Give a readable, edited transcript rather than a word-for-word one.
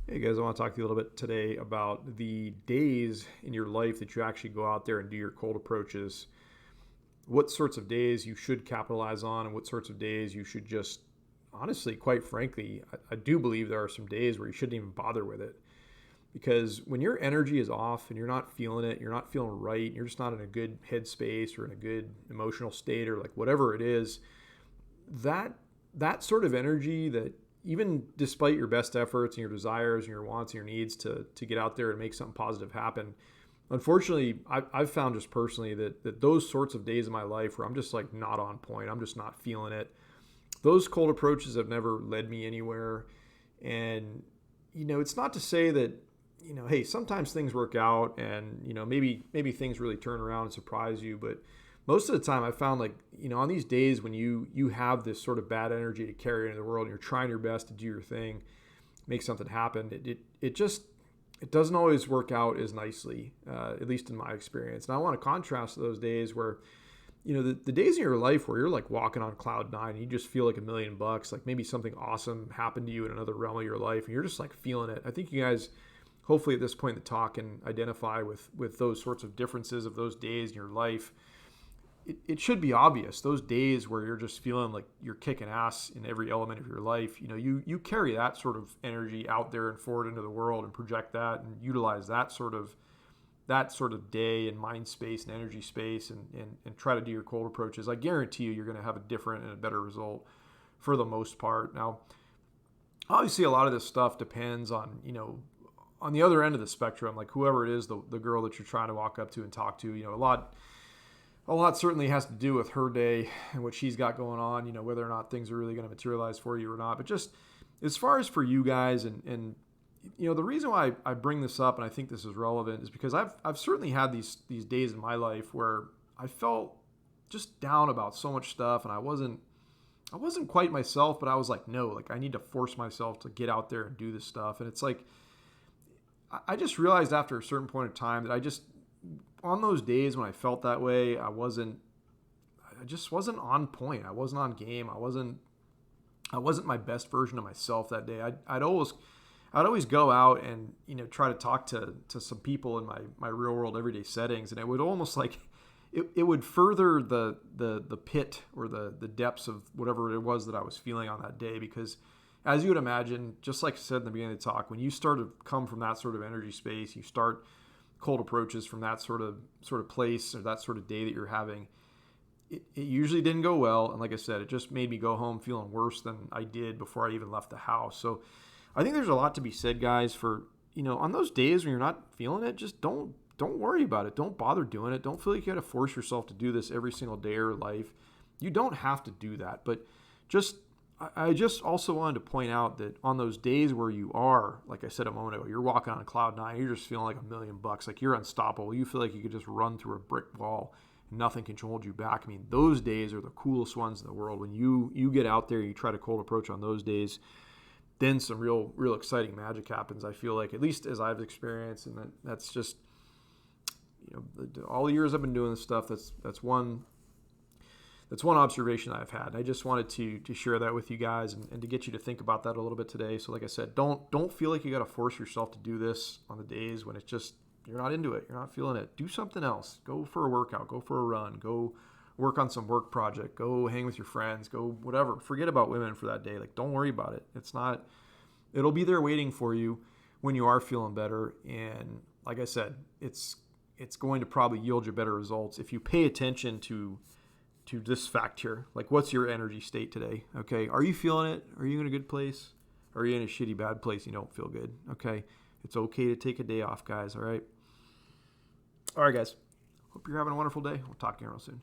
Hey guys, I want to talk to you a little bit today about the days in your life that you actually go out there and do your cold approaches. What sorts of days you should capitalize on, and what sorts of days you should just, honestly, quite frankly, I do believe there are some days where you shouldn't even bother with it. Because when your energy is off and you're not feeling it, you're not feeling right, you're just not in a good headspace or in a good emotional state or like whatever it is, that that sort of energy that even despite your best efforts and your desires and your wants and your needs to get out there and make something positive happen, unfortunately I've found just personally that those sorts of days in my life where I'm just like not on point, I'm just not feeling it, those cold approaches have never led me anywhere. And it's not to say that, hey, sometimes things work out and maybe things really turn around and surprise you, but most of the time I found, like, on these days when you have this sort of bad energy to carry into the world and you're trying your best to do your thing, make something happen, it just it doesn't always work out as nicely, at least in my experience. And I want to contrast those days where, the days in your life where you're like walking on cloud nine and you just feel like $1 million, like maybe something awesome happened to you in another realm of your life and you're just like feeling it. I think you guys, hopefully at this point in the talk, can identify with those sorts of differences of those days in your life. It should be obvious. Those days where you're just feeling like you're kicking ass in every element of your life, you carry that sort of energy out there and forward into the world and project that and utilize that sort of day and mind space and energy space, and try to do your cold approaches. I guarantee you're going to have a different and a better result for the most part. Now, obviously a lot of this stuff depends on, on the other end of the spectrum, like whoever it is, the girl that you're trying to walk up to and talk to, a lot certainly has to do with her day and what she's got going on, whether or not things are really going to materialize for you or not. But just as far as for you guys, and the reason why I bring this up and I think this is relevant is because I've certainly had these days in my life where I felt just down about so much stuff, and I wasn't quite myself, but I was like, no, like I need to force myself to get out there and do this stuff. And it's like I just realized after a certain point of time that on those days when I felt that way, I just wasn't on point. I wasn't on game. I wasn't my best version of myself that day. I'd always go out and try to talk to some people in my real world everyday settings, and it would almost like it would further the pit or the depths of whatever it was that I was feeling on that day. Because as you would imagine, just like I said in the beginning of the talk, when you start to come from that sort of energy space, you start cold approaches from that sort of place or that sort of day that you're having, it usually didn't go well. And like I said, it just made me go home feeling worse than I did before I even left the house. So I think there's a lot to be said, guys, for, on those days when you're not feeling it, just don't worry about it. Don't bother doing it. Don't feel like you got to force yourself to do this every single day of your life. You don't have to do that. But I just also wanted to point out that on those days where you are, like I said a moment ago, you're walking on cloud nine, you're just feeling like $1 million, like you're unstoppable. You feel like you could just run through a brick wall and nothing can hold you back. I mean, those days are the coolest ones in the world. When you get out there, you try to cold approach on those days, then some real exciting magic happens. I feel like, at least as I've experienced, and that's just, all the years I've been doing this stuff. That's one observation I've had. I just wanted to share that with you guys and to get you to think about that a little bit today. So like I said, don't feel like you got to force yourself to do this on the days when it's just, you're not into it, you're not feeling it. Do something else. Go for a workout, go for a run, go work on some work project, go hang with your friends, go whatever. Forget about women for that day. Like, don't worry about it. It'll be there waiting for you when you are feeling better. And like I said, it's going to probably yield you better results if you pay attention to this fact here. Like, what's your energy state today? Okay. Are you feeling it? Are you in a good place? Or are you in a shitty, bad place? You don't feel good. Okay. It's okay to take a day off, guys. All right. All right, guys. Hope you're having a wonderful day. We'll talk to you real soon.